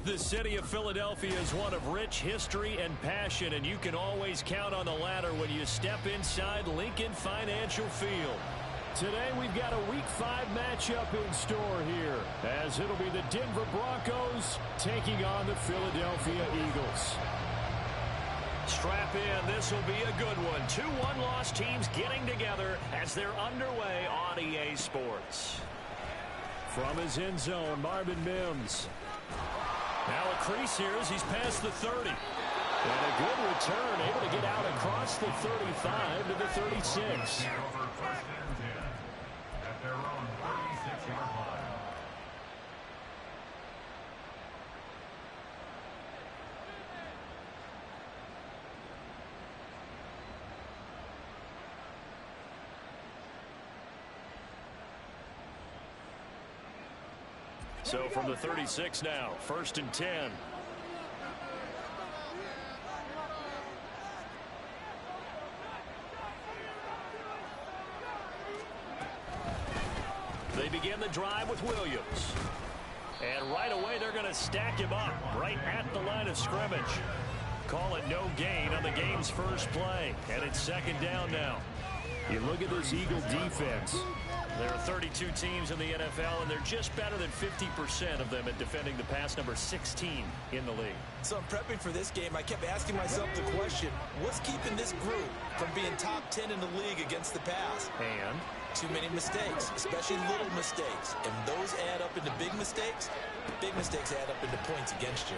The city of Philadelphia is one of rich history and passion, and you can always count on the latter when you step inside Lincoln Financial Field. Today we've got a Week 5 matchup in store here, as it'll be the Denver Broncos taking on the Philadelphia Eagles. Strap in, this will be a good one. Two one-loss teams getting together as they're underway on EA Sports. From his end zone, Marvin Mims. Now a crease here as he's past the 30. And a good return, able to get out across the 35 to the 36. At their own 36-yard line. So from the 36 now, 1st and 10. They begin the drive with Williams. And right away they're going to stack him up right at the line of scrimmage. Call it no gain on the game's first play. And it's 2nd down now. You look at this Eagle defense. There are 32 teams in the NFL, and they're just better than 50% of them at defending the pass, number 16 in the league. So I'm prepping for this game. I kept asking myself the question, what's keeping this group from being top 10 in the league against the pass? And? Too many mistakes, especially little mistakes. And those add up into big mistakes. Big mistakes add up into points against you.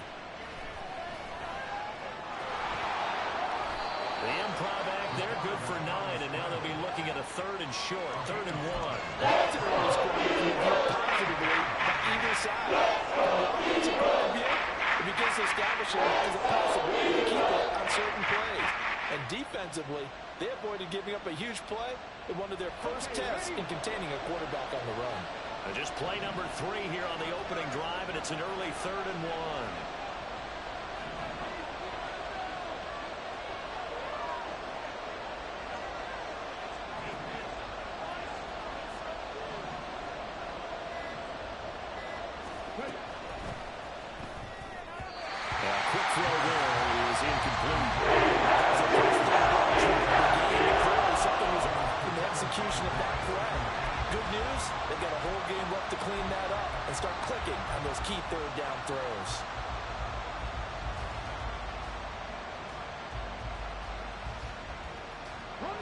The improv act there, good for 9, and now they'll be looking at a 3rd and short, 3rd and 1. That's an early score that can be viewed positively by either side. From the offensive point of view, it begins to establish it as a possibility to keep it on certain plays. And defensively, they avoided giving up a huge play in one of their first tests in containing a quarterback on the run. And just play number 3 here on the opening drive, and it's an early 3rd and 1.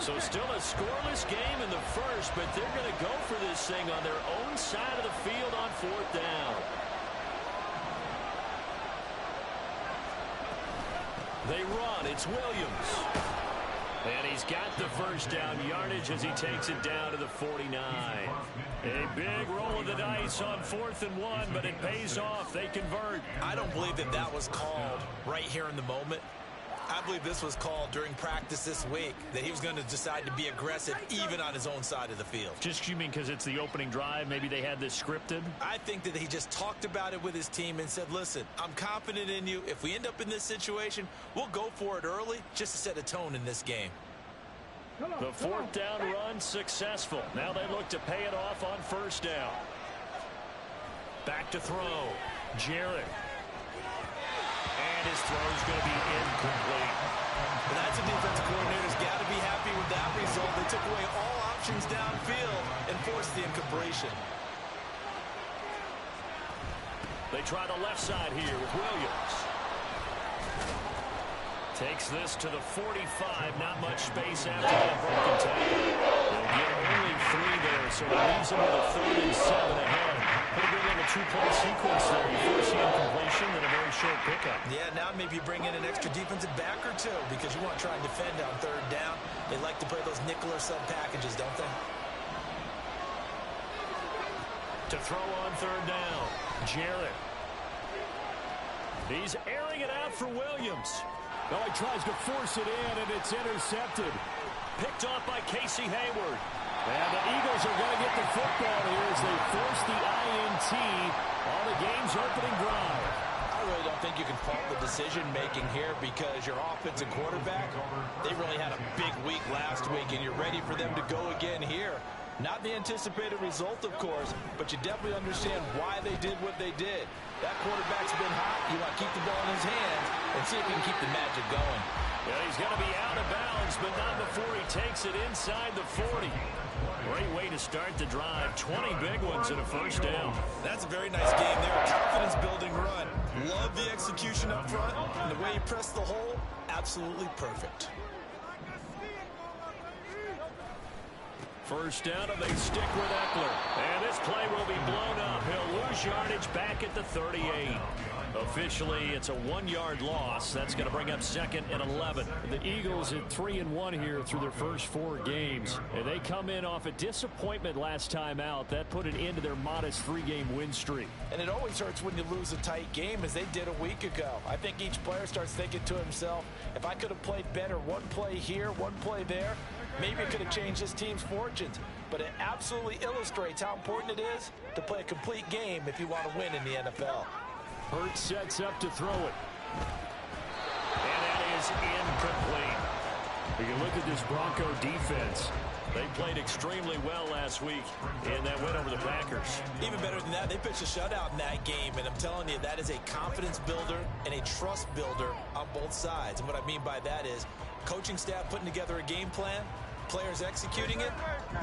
So still a scoreless game in the first, but they're going to go for this thing on their own side of the field on 4th down. They run. It's Williams. And he's got the first down yardage as he takes it down to the 49. A big roll of the dice on 4th and 1, but it pays off. They convert. I don't believe that was called right here in the moment. I believe this was called during practice this week, that he was going to decide to be aggressive even on his own side of the field. Just you mean because it's the opening drive, maybe they had this scripted? I think that he just talked about it with his team and said, listen, I'm confident in you. If we end up in this situation, we'll go for it early just to set a tone in this game. The 4th down run successful. Now they look to pay it off on 1st down. Back to throw. Jarrett. And his throw's going to be incomplete. And that's a defensive coordinator's got to be happy with that result. They took away all options downfield and forced the incompletion. They try the left side here with Williams. Takes this to the 45. Not much space after that broken tackle. They'll get only 3 there, so it leaves them with a 3rd and 7 ahead. Pretty good little 2-play sequence there. You force the incompletion and a very short pickup. Yeah, now maybe you bring in an extra defensive back or 2 because you want to try and defend on 3rd down. They like to play those nickel or sub packages, don't they? To throw on 3rd down, Jarrett. He's airing it out for Williams. Well, he tries to force it in, and it's intercepted. Picked off by Casey Hayward. And the Eagles are going to get the football here as they force the INT on the game's opening drive. I really don't think you can fault the decision-making here because your offensive quarterback, they really had a big week last week, and you're ready for them to go again here. Not the anticipated result, of course, but you definitely understand why they did what they did. That quarterback's been hot. You want to keep the ball in his hands and see if he can keep the magic going. Yeah, he's going to be out of bounds, but not before he takes it inside the 40. Great way to start the drive. 20 big ones and a first down. That's a very nice game there. Confidence-building run. Love the execution up front. And the way he pressed the hole, absolutely perfect. First down, and they stick with Eckler. And this play will be blown up. He'll lose yardage back at the 38. Officially, it's a 1-yard loss. That's going to bring up 2nd and 11. The Eagles at 3-1 here through their first 4 games. And they come in off a disappointment last time out. That put an end to their modest 3-game win streak. And it always hurts when you lose a tight game, as they did a week ago. I think each player starts thinking to himself, if I could have played better one play here, one play there, maybe it could have changed this team's fortunes. But it absolutely illustrates how important it is to play a complete game if you want to win in the NFL. Hurts sets up to throw it. And that is incomplete. You can look at this Bronco defense. They played extremely well last week in that win over the Packers. Even better than that, they pitched a shutout in that game, and I'm telling you, that is a confidence builder and a trust builder on both sides. And what I mean by that is coaching staff putting together a game plan, players executing it.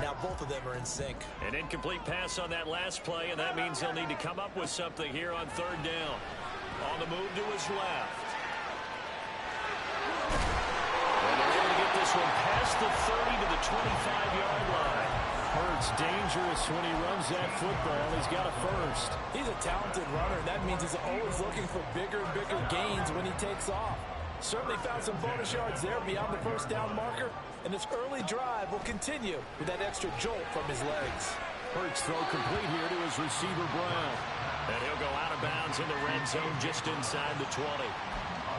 Now both of them are in sync. An incomplete pass on that last play, and that means they'll need to come up with something here on 3rd down. On the move to his left. And they're able to get this one past the 30 to the 25-yard line. Hurts dangerous when he runs that football. He's got a first. He's a talented runner, and that means he's always looking for bigger and bigger gains when he takes off. Certainly found some bonus yards there beyond the first down marker, and this early drive will continue with that extra jolt from his legs. Hurts throw complete here to his receiver, Brown. And he'll go out of bounds in the red zone just inside the 20.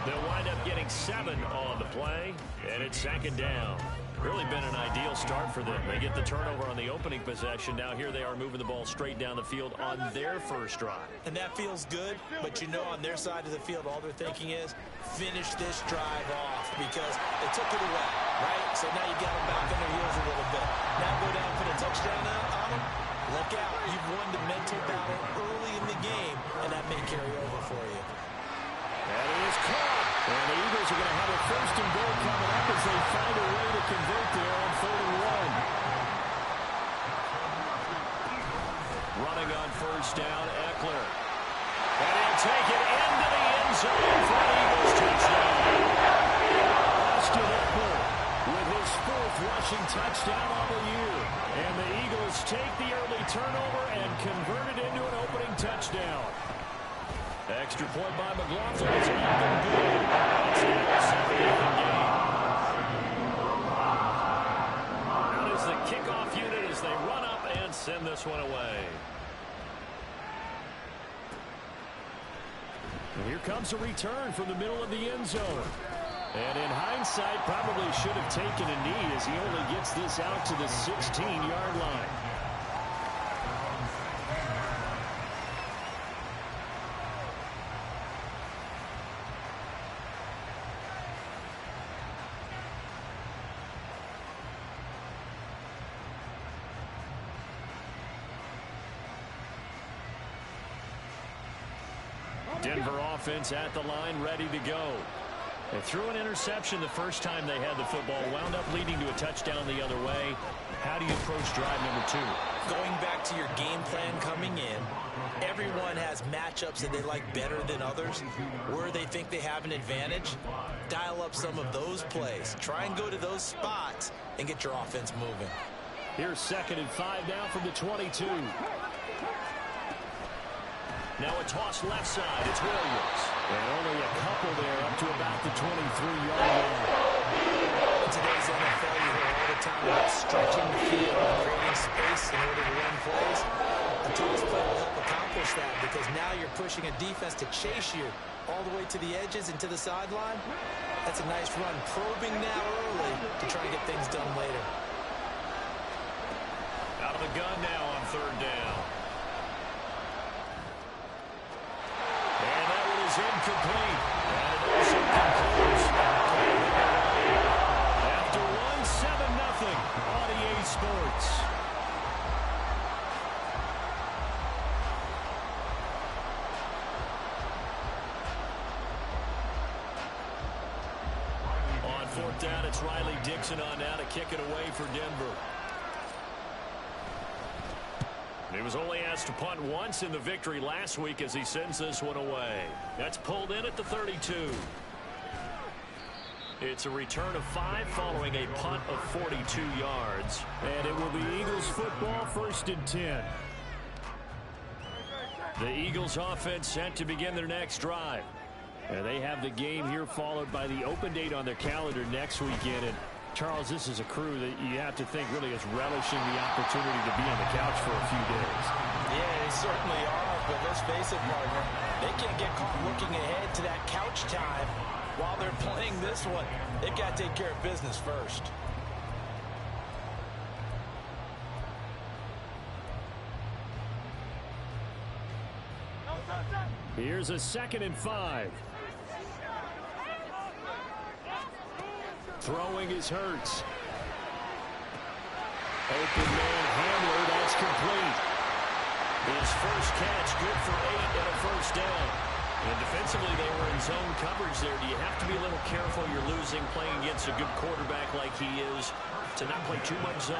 They'll wind up getting 7 on the play, and it's 2nd down. Really been an ideal start for them. They get the turnover on the opening possession. Now here they are moving the ball straight down the field on their first drive. And that feels good, but you know on their side of the field, all they're thinking is finish this drive off because they took it away, right? So now you got them back on their heels a little bit. Now go down and put a touchdown on them. Look out. You've won the mental battle early in the game, and that may carry over for you. And it is caught. And the Eagles are going to have a 1st and goal coming up as they find a way to convert there on 3rd and 1. Running on 1st down, Eckler. And he'll take it into the end zone for an Eagles touchdown. Austin Eckler with his 4th rushing touchdown on the year. And the Eagles take the early turnover and convert it into an opening touchdown. Extra point by McLaughlin. It's up and good. It's now a 7-0 game. That is the kickoff unit as they run up and send this one away. And here comes a return from the middle of the end zone. And in hindsight, probably should have taken a knee as he only gets this out to the 16-yard line. Denver offense at the line, ready to go. They threw an interception the first time they had the football, wound up leading to a touchdown the other way. How do you approach drive number 2? Going back to your game plan coming in, everyone has matchups that they like better than others. Where they think they have an advantage, dial up some of those plays. Try and go to those spots and get your offense moving. Here's 2nd and 5 now from the 22. Now a toss left side. It's Williams. And only a couple there up to about the 23-yard line. In today's NFL, you hear all the time about stretching the field, creating space in order to run plays. A toss play will help accomplish that because now you're pushing a defense to chase you all the way to the edges and to the sideline. That's a nice run, probing now early to try and get things done later. Out of the gun now on 3rd down. Incomplete. And it also concludes. After 1, 7-0 on EA Sports. fourth down. It's Riley Dixon on now to kick it away for Denver. He was only asked to punt once in the victory last week as he sends this one away. That's pulled in at the 32. It's a return of 5 following a punt of 42 yards. And it will be Eagles football, 1st and 10. The Eagles offense set to begin their next drive. And they have the game here followed by the open date on their calendar next weekend. And Charles, this is a crew that you have to think really is relishing the opportunity to be on the couch for a few days. Yeah, they certainly are, but let's face it, partner, they can't get caught looking ahead to that couch time while they're playing this one. They've got to take care of business first. Here's a 2nd and 5. Throwing is Hurts. Open man Hamler, that's complete. His first catch, good for 8 and a first down. And defensively, they were in zone coverage there. Do you have to be a little careful? You're losing playing against a good quarterback like he is to not play too much zone?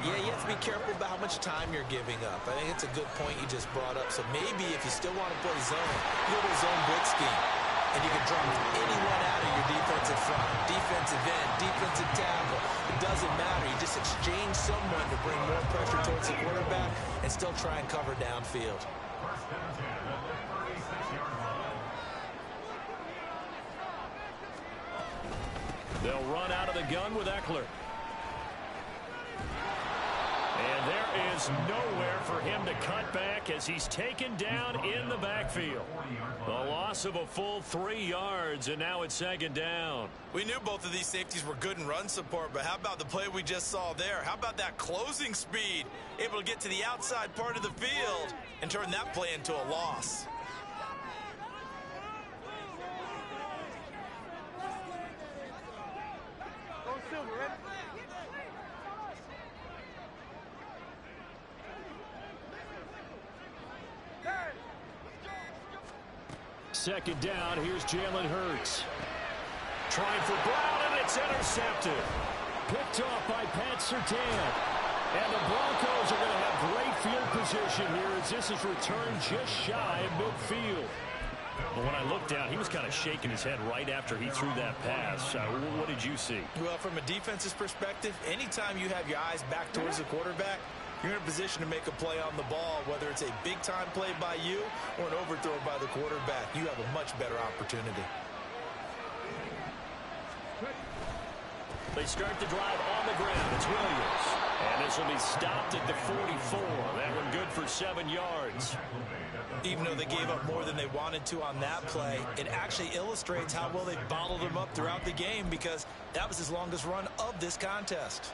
Yeah, you have to be careful about how much time you're giving up. I think it's a good point you just brought up. So maybe if you still want to play zone, you go to a zone blitz scheme. And you can drop anyone out of your defensive front, defensive end, defensive tackle. It doesn't matter. You just exchange someone to bring more pressure towards the quarterback and still try and cover downfield. They'll run out of the gun with Eckler. And there is nowhere for him to cut back as he's taken down in the backfield. A loss of a full 3 yards, and now it's 2nd down. We knew both of these safeties were good in run support, but how about the play we just saw there? How about that closing speed? Able to get to the outside part of the field and turn that play into a loss. Second down, here's Jalen Hurts. Trying for Brown, and it's intercepted. Picked off by Pat Surtain. And the Broncos are going to have great field position here as this is returned just shy of midfield. Well, when I looked down, he was kind of shaking his head right after he threw that pass. What did you see? Well, from a defense's perspective, anytime you have your eyes back towards the quarterback, you're in a position to make a play on the ball, whether it's a big-time play by you or an overthrow by the quarterback. You have a much better opportunity. They start the drive on the ground. It's Williams. And this will be stopped at the 44. That one good for 7 yards. Even though they gave up more than they wanted to on that play, it actually illustrates how well they bottled them up throughout the game because that was his longest run of this contest.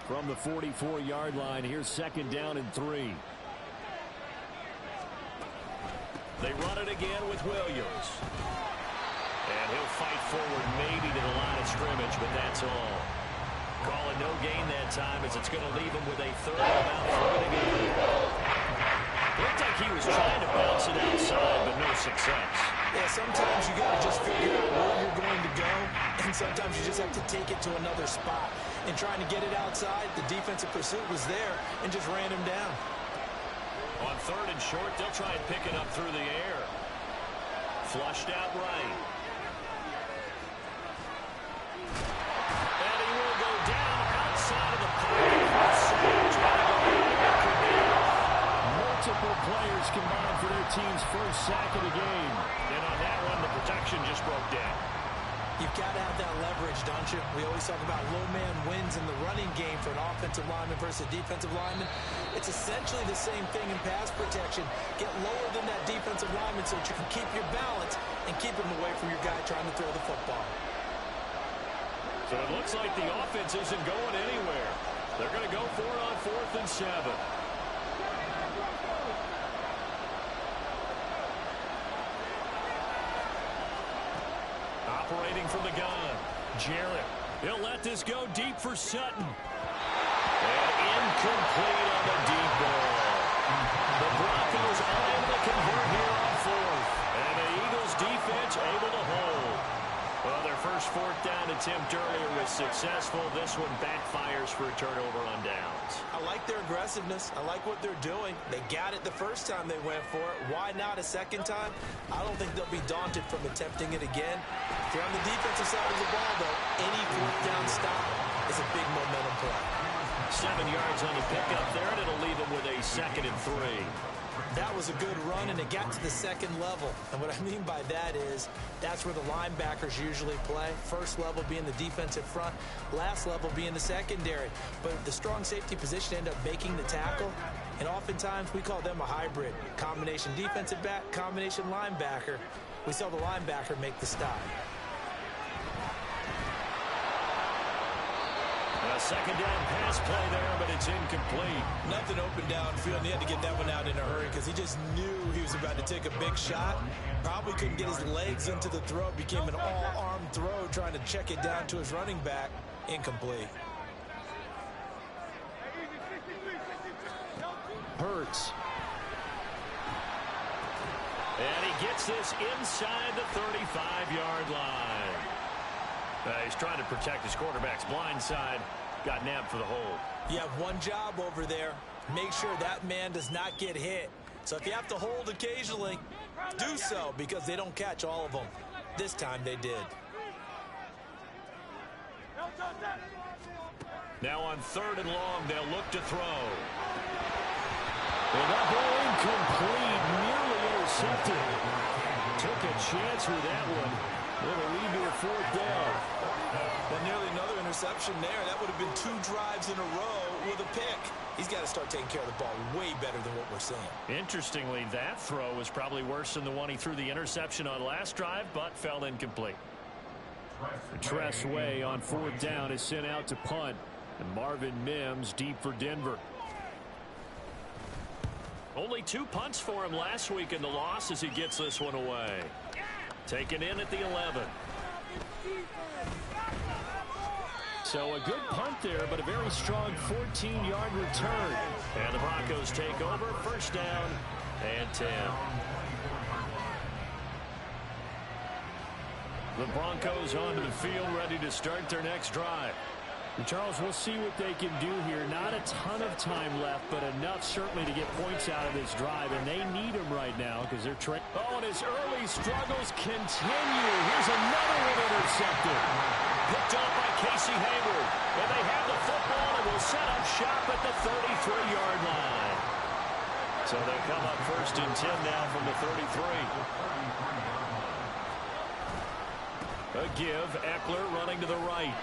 From the 44-yard line, here's 2nd down and 3. They run it again with Williams. And he'll fight forward maybe to the line of scrimmage, but that's all. Calling no gain that time as it's going to leave him with a 3rd and about 3 to go. Looked like he was trying to bounce it outside, but no success. Yeah, sometimes you got to just figure out where you're going to go, and sometimes you just have to take it to another spot. And trying to get it outside, the defensive pursuit was there and just ran him down. On 3rd and short, they'll try and pick it up through the air. Flushed out right. And he will go down outside of the pocket. Multiple players combined for their team's first sack of the game. And on that one, the protection just broke down. You've got to have that leverage, don't you? We always talk about low man wins in the running game for an offensive lineman versus a defensive lineman. It's essentially the same thing in pass protection. Get lower than that defensive lineman so that you can keep your balance and keep him away from your guy trying to throw the football. So it looks like the offense isn't going anywhere. They're going to go for it on 4th and 7. Operating from the gun. Jarrett. He'll let this go deep for Sutton. And incomplete on the deep ball. The Broncos unable to convert here on 4th. And the Eagles defense able to hold. attempt earlier was successful. This one backfires for a turnover on downs. I like their aggressiveness. I like what they're doing. They got it the first time they went for it. Why not a second time? I don't think they'll be daunted from attempting it again. If they're on the defensive side of the ball, though, any fourth down stop is a big momentum play. 7 yards on the pickup there, and it'll leave them with a 2nd and 3. That was a good run, and it got to the second level. And what I mean by that is that's where the linebackers usually play. First level being the defensive front, last level being the secondary. But the strong safety position ended up making the tackle, and oftentimes we call them a hybrid. Combination defensive back, combination linebacker. We saw the linebacker make the stop. A second down pass play there, but it's incomplete. Nothing open downfield, and he had to get that one out in a hurry because he just knew he was about to take a big shot. Probably couldn't get his legs into the throw. Became an all-arm throw, trying to check it down to his running back. Incomplete. Hurts. And he gets this inside the 35-yard line. He's trying to protect his quarterback's blind side. Got nabbed for the hold. You have one job over there. Make sure that man does not get hit. So if you have to hold occasionally, do so, because they don't catch all of them. This time they did. Now on 3rd and long, they'll look to throw. And that ball incomplete, nearly intercepted. Took a chance with that one. It'll lead to a 4th down. And nearly another interception there. That would have been 2 drives in a row with a pick. He's got to start taking care of the ball way better than what we're seeing. Interestingly, that throw was probably worse than the one he threw the interception on last drive, but fell incomplete. Tressway on 4th down is sent out to punt. And Marvin Mims deep for Denver. Only 2 punts for him last week in the loss as he gets this one away. Taken in at the 11. So a good punt there, but a very strong 14-yard return. And the Broncos take over, 1st down and 10. The Broncos onto the field, ready to start their next drive. Charles, we'll see what they can do here. Not a ton of time left, but enough certainly to get points out of this drive, and they need them right now because they're trying. Oh, and his early struggles continue. Here's another one intercepted. Picked up by Casey Hayward. And they have the football and will set up shop at the 33-yard line. So they'll come up 1st and 10 now from the 33. A give, Eckler running to the right.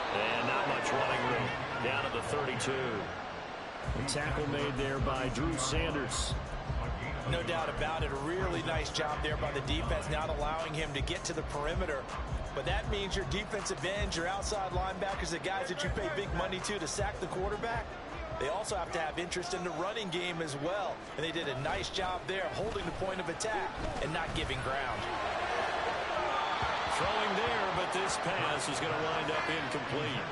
And not much running room. Down at the 32. A tackle made there by Drew Sanders. No doubt about it. A really nice job there by the defense, not allowing him to get to the perimeter. But that means your defensive ends, your outside linebackers, the guys that you pay big money to sack the quarterback, they also have to have interest in the running game as well. And they did a nice job there of holding the point of attack and not giving ground. Throwing there, but this pass is going to wind up incomplete.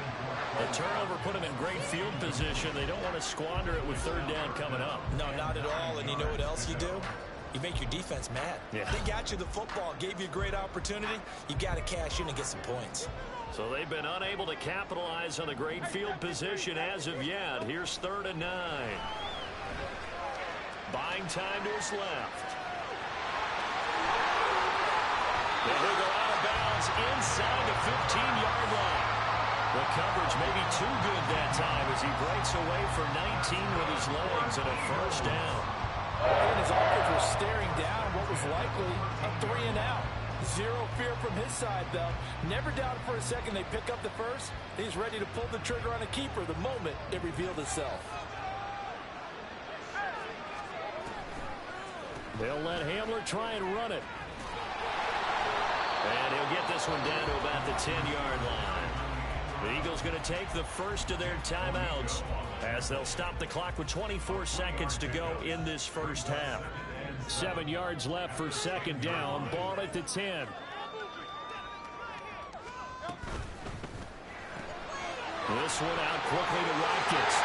The turnover put them in great field position. They don't want to squander it with 3rd down coming up. No, not at all. And you know what else you do? You make your defense mad. Yeah. They got you the football, gave you a great opportunity. You got to cash in and get some points. So they've been unable to capitalize on the great field position as of yet. Here's 3rd and 9. Buying time to his left. And he'll go out of bounds inside the 15-yard line. The coverage may be too good that time as he breaks away for 19 with his legs and a 1st down. And his offense was staring down what was likely a 3-and-out. Zero fear from his side, though. Never doubted for a second they pick up the first. He's ready to pull the trigger on a keeper the moment it revealed itself. They'll let Hamler try and run it. And he'll get this one down to about the 10-yard line. The Eagles going to take the first of their timeouts as they'll stop the clock with 24 seconds to go in this first half. 7 yards left for 2nd down. Ball at the 10. This one out quickly to Watkins.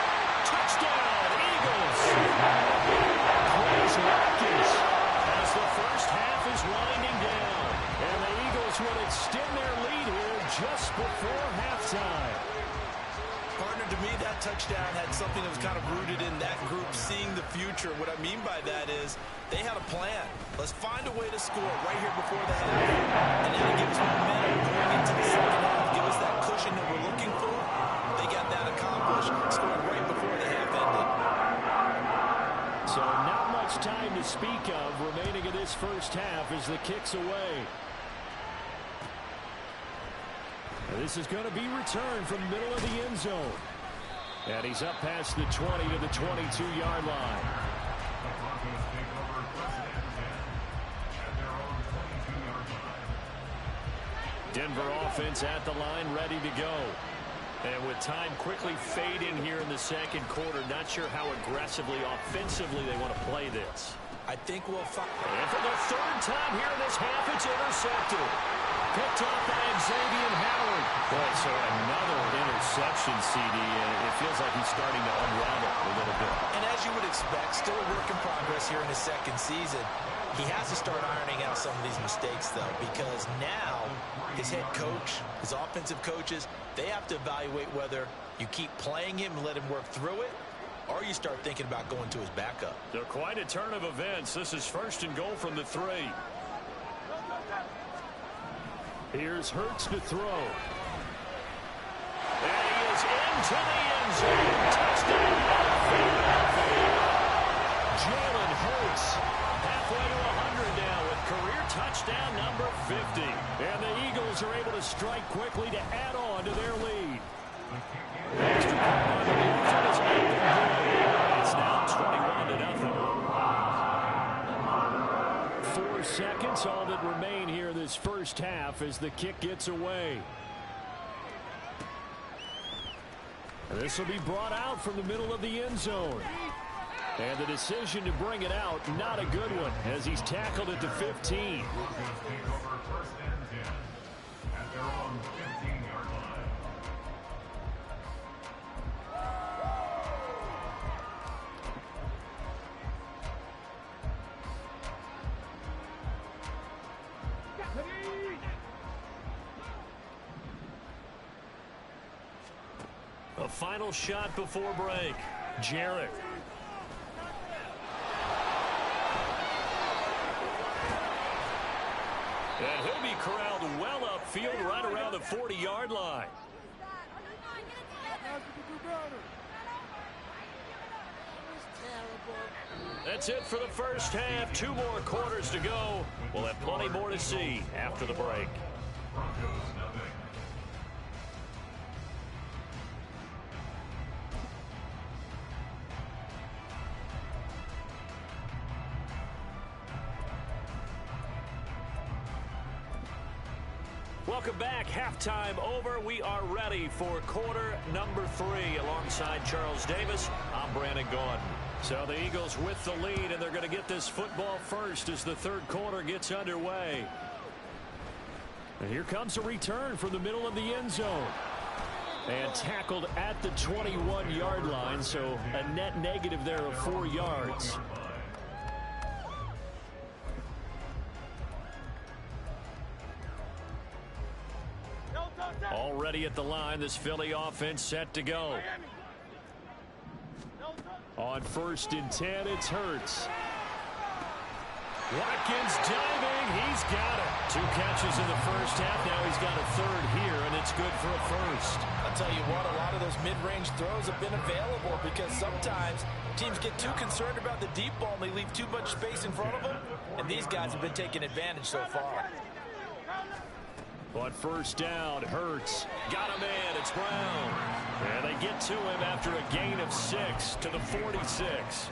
Touchdown, Eagles! Praise Watkins as the first half is winding down. And the Eagles will extend their lead here future. What I mean by that is they had a plan. Let's find a way to score right here before the half. And now give us momentum going into the second half. Give us that cushion that we're looking for. They got that accomplished, scoring right before the half ended. So not much time to speak of remaining in this first half as the kick's away. This is going to be returned from the middle of the end zone. And he's up past the 20 to the 22-yard line. Denver offense at the line, ready to go. And with time quickly fading here in the second quarter, not sure how aggressively, offensively they want to play this. I think we'll find. And for the third time here in this half, it's intercepted. Picked off by Xavier Howard. Boy, so another interception, CD, and it feels like he's starting to unravel a little bit. And as you would expect, still a work in progress here in his second season. He has to start ironing out some of these mistakes, though, because now his head coach, his offensive coaches, they have to evaluate whether you keep playing him and let him work through it, or you start thinking about going to his backup. They're quite a turn of events. This is first and goal from the 3. Here's Hurts to throw. And he is into the end zone. Touchdown. Jalen Hurts halfway to 100 now with career touchdown number 50. And the Eagles are able to strike quickly to add on to their lead. Extra point on the offense has not been good. It's now 21-0. 4 seconds, all that remain here in this first half as the kick gets away. And this will be brought out from the middle of the end zone. And the decision to bring it out, not a good one, as he's tackled at the 15. A final shot before break. Jarrett. And he'll be corralled well upfield right around the 40-yard line. That's it for the first half. 2 more quarters to go. We'll have plenty more to see after the break. Welcome back. Halftime over. We are ready for quarter number 3. Alongside Charles Davis, I'm Brandon Gaudin. So the Eagles with the lead, and they're going to get this football first as the third quarter gets underway. And here comes a return from the middle of the end zone. And tackled at the 21-yard line, so a net negative there of 4 yards. Already at the line, this Philly offense set to go. On 1st and 10, it's Hurts. Watkins diving. He's got it. 2 catches in the first half. Now he's got a 3rd here, and it's good for a first. I'll tell you what, a lot of those mid-range throws have been available because sometimes teams get too concerned about the deep ball and they leave too much space in front of them, and these guys have been taking advantage so far. On 1st down, Hurts got him in. It's Brown. And they get to him after a gain of 6 to the 46.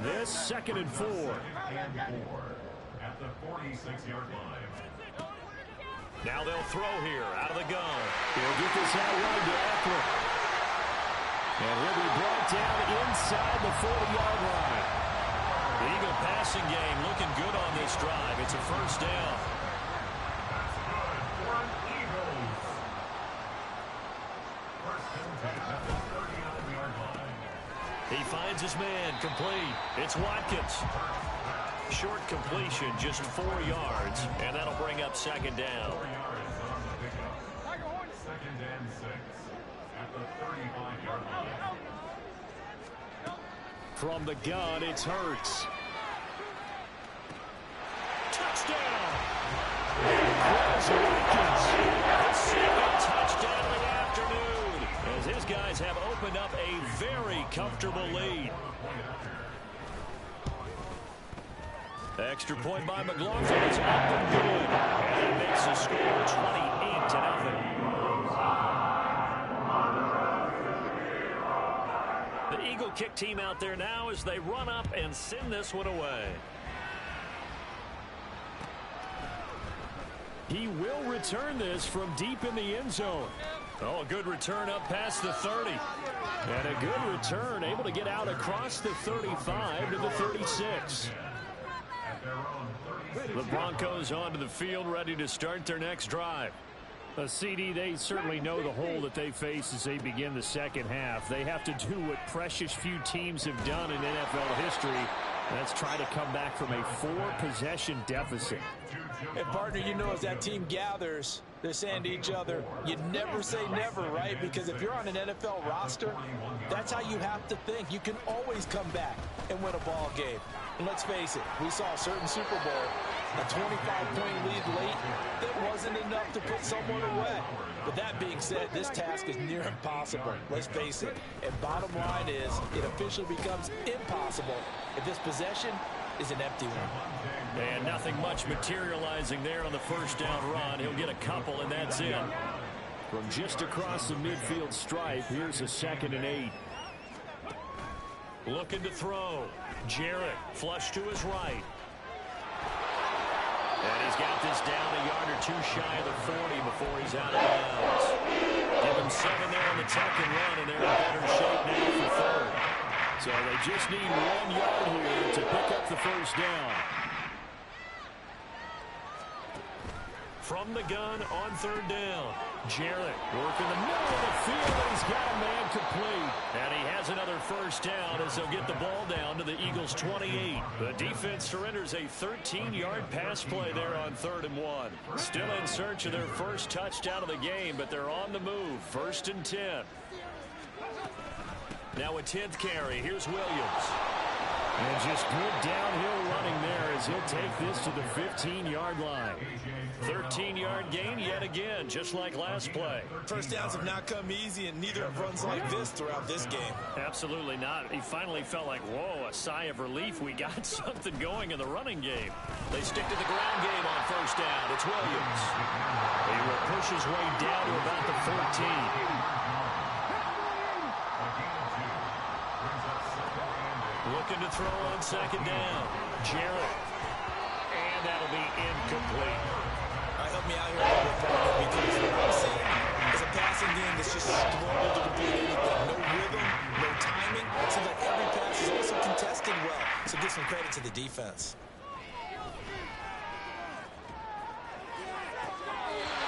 This 2nd and 4. At the 46-yard line. Now they'll throw here out of the gun. He'll get this out wide to Eckler. And he'll be brought down inside the 40-yard line. The Eagle passing game looking good on this drive. It's a 1st down. He finds his man, complete. It's Watkins. Short completion, just 4 yards, and that'll bring up 2nd down. 4 yards on the pickup. 2nd and 6 at the 35-yard line. From the gun, it's Hurts. Touchdown! Chris Watkins, the second touchdown of the afternoon, as his guys have opened up a very comfortable lead. Extra point by McLaughlin. It's up and good. And it makes the score 28-0. The Eagle kick team out there now as they run up and send this one away. He will return this from deep in the end zone. Oh, a good return up past the 30. And a good return, able to get out across the 35 to the 36. The Broncos onto the field, ready to start their next drive. CD, they certainly know the hole that they face as they begin the second half. They have to do what precious few teams have done in NFL history. That's try to come back from a 4-possession deficit. And, partner, you know, as that team gathers, they're saying to each other, you never say never, right? Because if you're on an NFL roster, that's how you have to think. You can always come back and win a ball game. And let's face it, we saw a certain Super Bowl, a 25-point lead late, that wasn't enough to put someone away. But that being said, this task is near impossible. Let's face it. And bottom line is, it officially becomes impossible if this possession is an empty one. And nothing much materializing there on the first down run. He'll get a couple, and that's it. From just across the midfield stripe, here's a 2nd and 8. Looking to throw. Jarrett, flush to his right. And he's got this down a yard or two shy of the 40 before he's out of bounds. Give him 7 there on the tuck and run, and they're in better shape now for 3rd. So they just need 1 yard here to pick up the first down. From the gun on 3rd down. Jarrett working the middle of the field, and he's got a man complete. And he has another first down as they'll get the ball down to the Eagles' 28. The defense surrenders a 13-yard pass play there on 3rd and 1. Still in search of their first touchdown of the game, but they're on the move. 1st and 10. Now a 10th carry. Here's Williams. And just good downhill running there as he'll take this to the 15-yard line. 13-yard gain yet again, just like last play. First downs have not come easy, and neither have runs like this throughout this game. Absolutely not. He finally felt like, whoa, a sigh of relief. We got something going in the running game. They stick to the ground game on first down. It's Williams. He will push his way down to about the 14. Looking to throw on 2nd down. Jarrett. And that'll be incomplete. All right, help me out here a little bit, partner, because what I'm seeing is a passing game that's just struggled to complete anything. No rhythm, no timing. It seems like every pass is also contested well. So give some credit to the defense.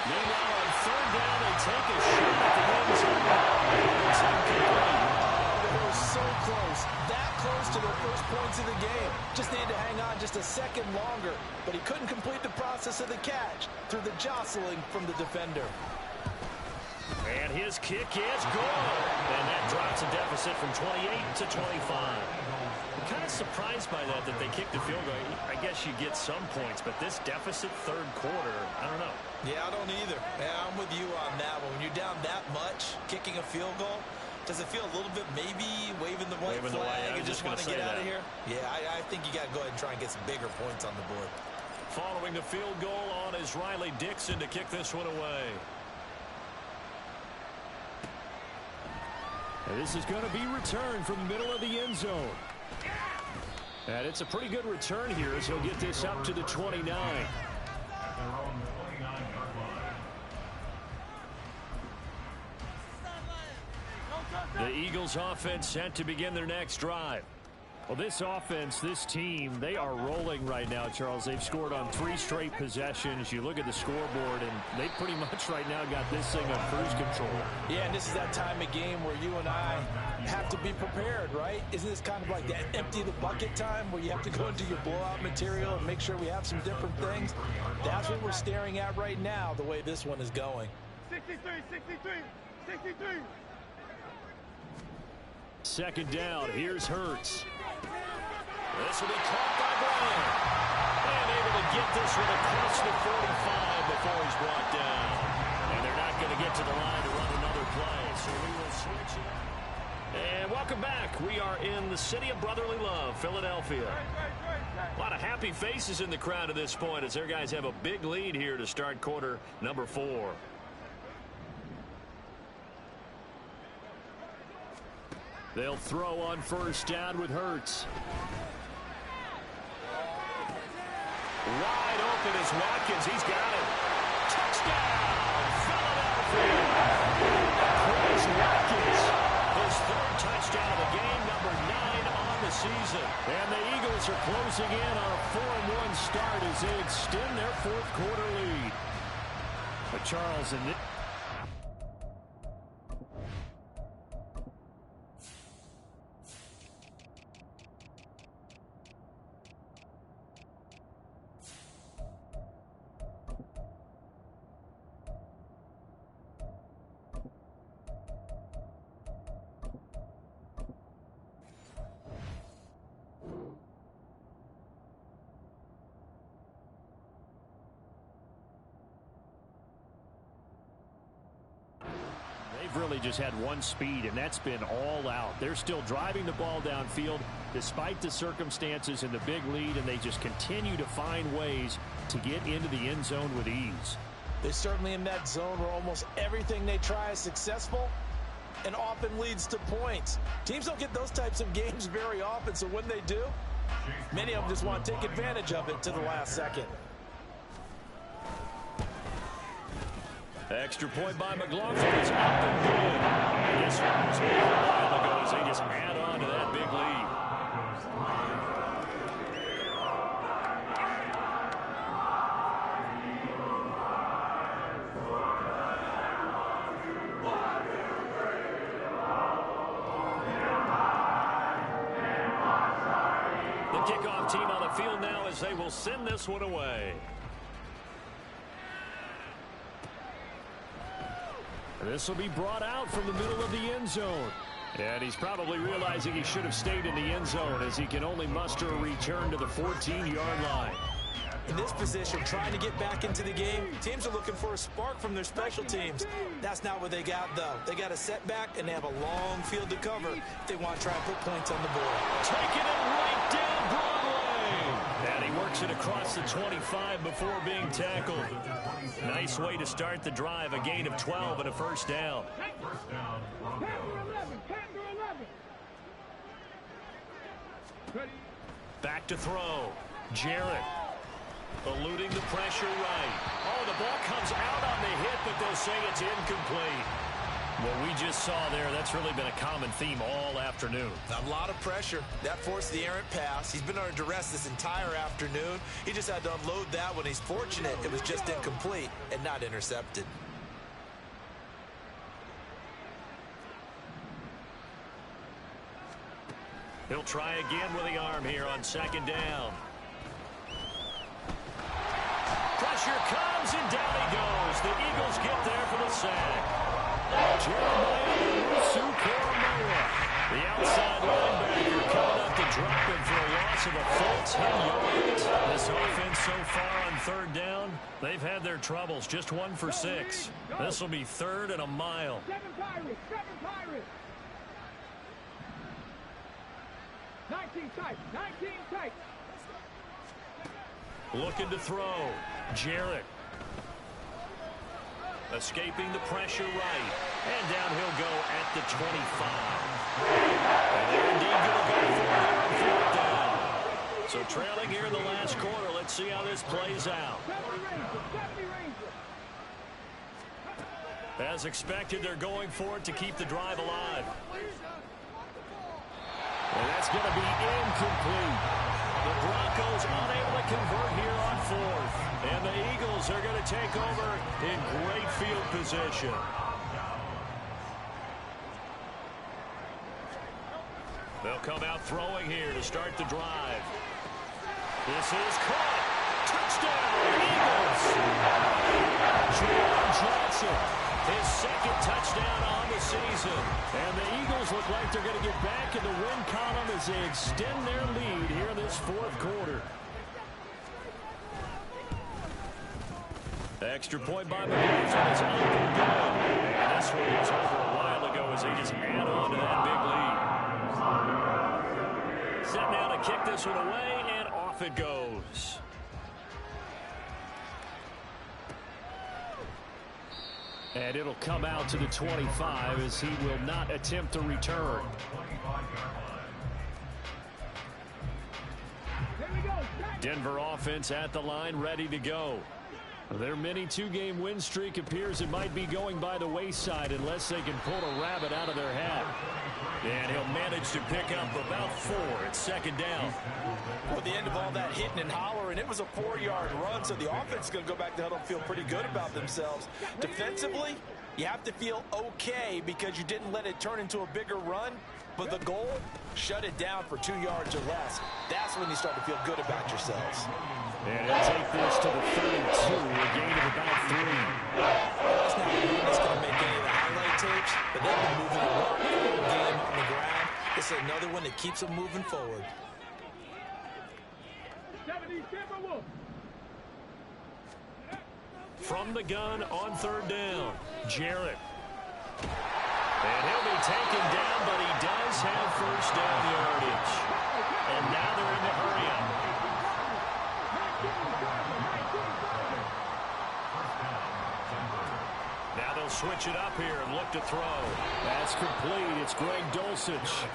Meanwhile, on 3rd down, they take a shot at the end zone. It's incomplete. They were so close. Close to their first points of the game. Just needed to hang on just a second longer, but he couldn't complete the process of the catch through the jostling from the defender. And his kick is good. And that drops a deficit from 28 to 25. I'm kind of surprised by that they kicked the field goal. I guess you get some points, but this deficit 3rd quarter, I don't know. Yeah, I don't either. Yeah, I'm with you on that one. When you're down that much, kicking a field goal, does it feel a little bit maybe waving the white flag and just want to get out of here? Yeah, I think you got to go ahead and try and get some bigger points on the board. Following the field goal on is Riley Dixon to kick this one away. And this is going to be returned from the middle of the end zone. And it's a pretty good return here as he'll get this up to the 29. The Eagles offense set to begin their next drive. Well, this offense, this team, they are rolling right now, Charles. They've scored on 3 straight possessions. You look at the scoreboard, and they pretty much right now got this thing on cruise control. Yeah, and this is that time of game where you and I have to be prepared, right? Isn't this kind of like that empty the bucket time where you have to go into your blowout material and make sure we have some different things? That's what we're staring at right now, the way this one is going. 63, 63, 63. 2nd down. Here's Hurts. This will be caught by Brown. And able to get this one across the 45 before he's brought down. And they're not going to get to the line to run another play, so we will switch it. And welcome back. We are in the city of brotherly love, Philadelphia. A lot of happy faces in the crowd at this point as their guys have a big lead here to start quarter number 4. They'll throw on first down with Hurts. Wide open is Watkins. He's got it. Touchdown, Philadelphia. Chris Watkins, his 3rd touchdown of the game, number 9 on the season. And the Eagles are closing in on a 4-1 start as they extend their 4th quarter lead. But Charles and really just had one speed, and that's been all out. They're still driving the ball downfield despite the circumstances and the big lead, and they just continue to find ways to get into the end zone with ease. They're certainly in that zone where almost everything they try is successful and often leads to points. Teams don't get those types of games very often, so when they do, many of them just want to take advantage of it to the last second. Extra point by McLaughlin. It's up and good. This one was a while ago as they just add on to that big lead. The kickoff team on the field now as they will send this one away. This will be brought out from the middle of the end zone. And he's probably realizing he should have stayed in the end zone as he can only muster a return to the 14-yard line. In this position, trying to get back into the game, teams are looking for a spark from their special teams. That's not what they got, though. They got a setback, and they have a long field to cover if they want to try and put points on the board. Taking it right down Broadway. And he works it across the 25 before being tackled. Nice way to start the drive. A gain of 12 and a first down. Back to throw. Jarrett. Eluding the pressure right. Oh, the ball comes out on the hit, but they'll say it's incomplete. What we just saw there, that's really been a common theme all afternoon. A lot of pressure. That forced the errant pass. He's been under duress this entire afternoon. He just had to unload that one. He's fortunate it was just incomplete and not intercepted. He'll try again with the arm here on second down. Pressure comes, and down he goes. The Eagles get there for the sack. Jeremiah Owusu-Koramoah, the outside linebacker, coming up to drop him for a loss of a full 10 yards. This offense so far on third down, they've had their troubles. Just 1 for 6. This will be 3rd and a mile. 7 Pirates. 19 tight. Looking to throw. Jarrett. Escaping the pressure right. And down he'll go at the 25. And they're indeed going to go for it on 4th down. So trailing here in the last quarter. Let's see how this plays out. As expected, they're going for it to keep the drive alive. And that's going to be incomplete. The Broncos unable to convert here on 4th. And the Eagles are going to take over in great field position. They'll come out throwing here to start the drive. This is caught. Touchdown, Eagles. Jordan Johnson His second touchdown on the season. And the Eagles look like they're going to get back in the win column as they extend their lead here in this fourth quarter. Extra point by McLaughlin is up and good. And this one was over a while ago as they just add on to that big lead. Set now to kick this one away, and off it goes. And it'll come out to the 25 as he will not attempt to return. Denver offense at the line, ready to go. Their mini two-game win streak appears it might be going by the wayside unless they can pull a rabbit out of their hat. And he'll manage to pick up about 4 at second down. Well, the end of all that hitting and hollering, it was a 4-yard run, so the offense is going to go back to huddle and feel pretty good about themselves. Defensively, you have to feel okay because you didn't let it turn into a bigger run, but the goal, shut it down for 2 yards or less. That's when you start to feel good about yourselves. And he'll take this to the 32, a gain of about 3. That's not one that's going to make any of the highlight tapes, but they've been moving a lot the whole game on the ground. This is another one that keeps them moving forward. From the gun on third down, Jarrett. And he'll be taken down, but he does have first down yardage. And now they're in the hurry-up. Now they'll switch it up here and look to throw. That's complete. It's Greg Dulcich.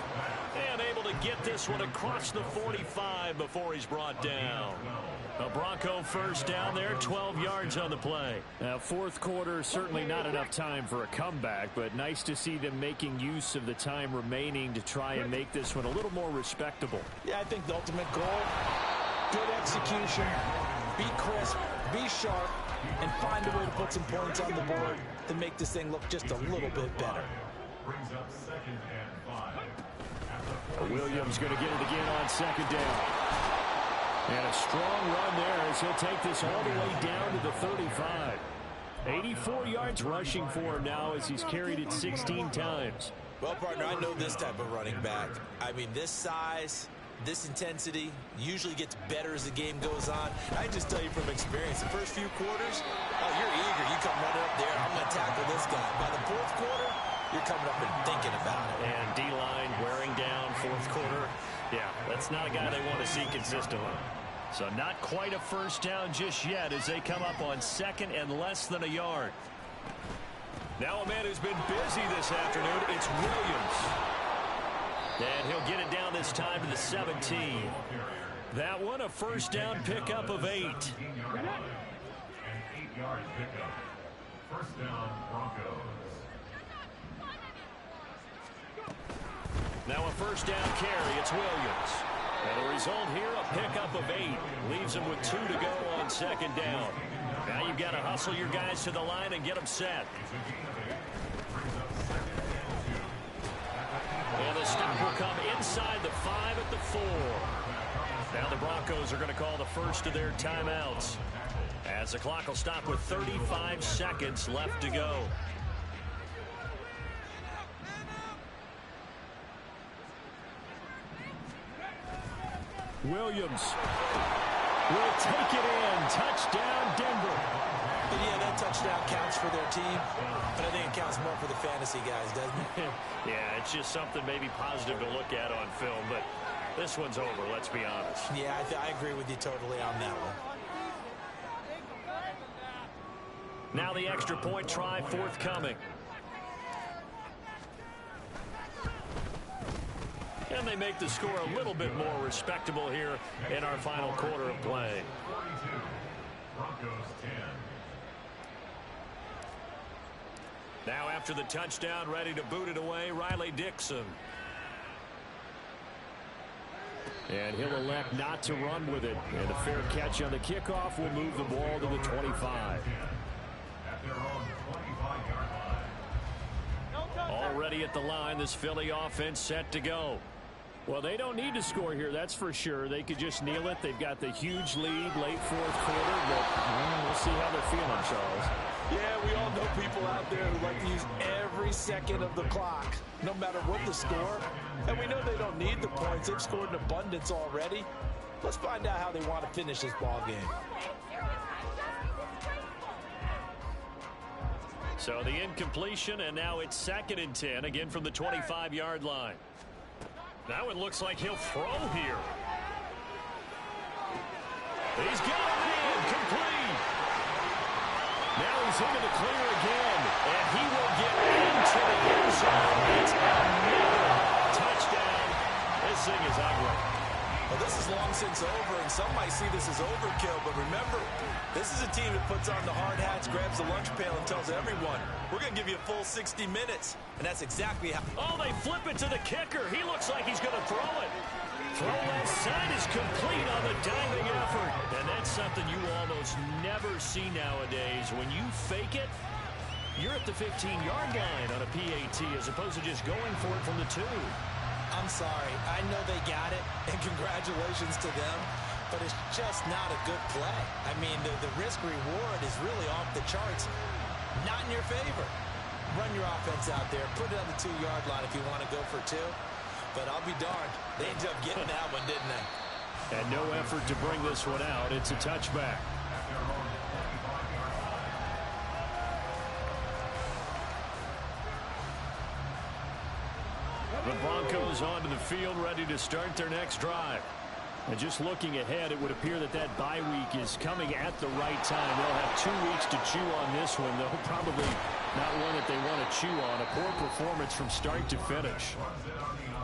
And able to get this one across the 45 before he's brought down. A Bronco first down there, 12 yards on the play. Now, fourth quarter, certainly not enough time for a comeback, but nice to see them making use of the time remaining to try and make this one a little more respectable. Yeah, I think the ultimate goal, good execution, be crisp, be sharp, and find a way to put some points on the board to make this thing look just a little bit better. Brings up second and 5. Williams going to get it again on second down. And a strong run there as he'll take this all the way down to the 35. 84 yards rushing for him now as he's carried it 16 times. Well, partner, I know this type of running back. I mean, this size, this intensity usually gets better as the game goes on. I just tell you from experience, the first few quarters, oh, you're eager. You come running up there, I'm going to tackle this guy. By the fourth quarter, you're coming up and thinking about it. And D-line wearing down fourth quarter. Yeah, that's not a guy they want to see consistently. So not quite a first down just yet as they come up on second and less than a yard. Now a man who's been busy this afternoon, it's Williams. And he'll get it down this time to the 17. That one a first down pickup of 8. An 8-yard pickup. First down, Broncos. Now a first down carry, it's Williams. And the result here, a pickup of 8. Leaves him with 2 to go on second down. Now you've got to hustle your guys to the line and get them set. And the stop will come inside the 5 at the 4. Now the Broncos are going to call the first of their timeouts, as the clock will stop with 35 seconds left to go. Williams will take it in. Touchdown, Denver. But yeah, that touchdown counts for their team, but I think it counts more for the fantasy guys, doesn't it? Yeah, it's just something maybe positive to look at on film, but this one's over, let's be honest. Yeah, I agree with you totally on that one. Now the extra point try forthcoming. And they make the score a little bit more respectable here in our final quarter of play. 42. Broncos 10. Now after the touchdown, ready to boot it away, Riley Dixon. And he'll elect not to run with it. And a fair catch on the kickoff will move the ball to the 25. At their own 25-yard line. Already at the line, this Philly offense set to go. Well, they don't need to score here, that's for sure. They could just kneel it. They've got the huge lead late fourth quarter, but we'll see how they're feeling, Charles. Yeah, we all know people out there who like to use every second of the clock, no matter what the score. And we know they don't need the points. They've scored in abundance already. Let's find out how they want to finish this ball game. So the incompletion, and now it's 2nd and 10, again from the 25-yard line. Now it looks like he'll throw here. He's got it in, complete. Now he's into the clear again, and he will get into the end zone. It's another touchdown. This thing is ugly. Well, this is long since over, and some might see this as overkill, but remember, this is a team that puts on the hard hats, grabs the lunch pail, and tells everyone, we're going to give you a full 60 minutes, and that's exactly how... Oh, they flip it to the kicker. He looks like he's going to throw it. Throw left side is complete on the diving effort, and that's something you almost never see nowadays. When you fake it, you're at the 15-yard line on a PAT as opposed to just going for it from the 2. I'm sorry. I know they got it, and congratulations to them, but it's just not a good play. I mean, the risk-reward is really off the charts. Not in your favor. Run your offense out there. Put it on the 2-yard line if you want to go for 2. But I'll be darned. They ended up getting that one, didn't they? And no effort to bring this one out. It's a touchback. The Broncos onto the field, ready to start their next drive. And just looking ahead, it would appear that that bye week is coming at the right time. They'll have 2 weeks to chew on this one, though probably not one that they want to chew on. A poor performance from start to finish.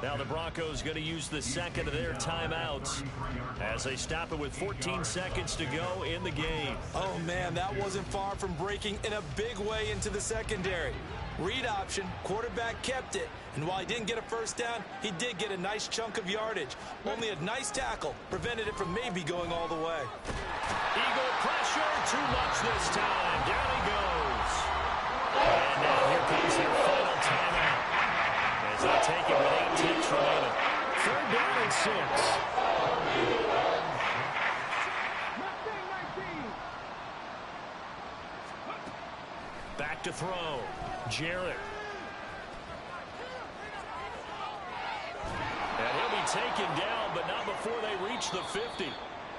Now the Broncos going to use the 2nd of their timeouts as they stop it with 14 seconds to go in the game. Oh, man, that wasn't far from breaking in a big way into the secondary. Read option, quarterback kept it, and while he didn't get a first down, he did get a nice chunk of yardage. Only a nice tackle prevented it from maybe going all the way. Eagle pressure, too much this time. Down he goes. And now here comes their final timeout as they take it with 8 ticks remaining. 3rd down and 6. Back to throw. Jarrett. And he'll be taken down, but not before they reach the 50.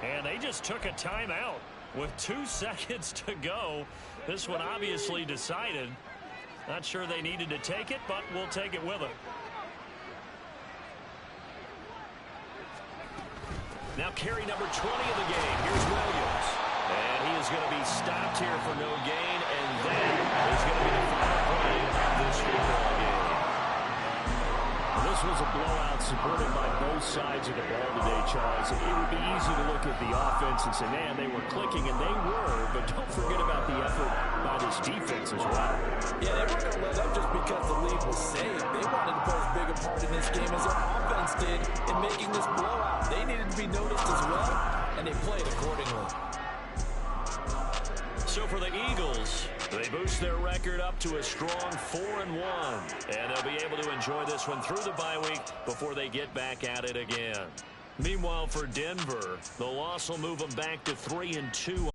And they just took a timeout with 2 seconds to go. This one obviously decided. Not sure they needed to take it, but we'll take it with them. Now carry number 20 of the game. Here's Williams. And he is going to be stopped here for no gain, and that is going to be the final play of this football game. This was a blowout supported by both sides of the ball today, Charles. It would be easy to look at the offense and say, man, they were clicking, and they were, but don't forget about the effort by this defense as well. Yeah, they weren't going to let up just because the lead was saved. They wanted to play as big a part in this game as their offense did in making this blowout. They needed to be noticed as well, and they played accordingly. So for the Eagles, they boost their record up to a strong 4-1. And they'll be able to enjoy this one through the bye week before they get back at it again. Meanwhile, for Denver, the loss will move them back to 3-2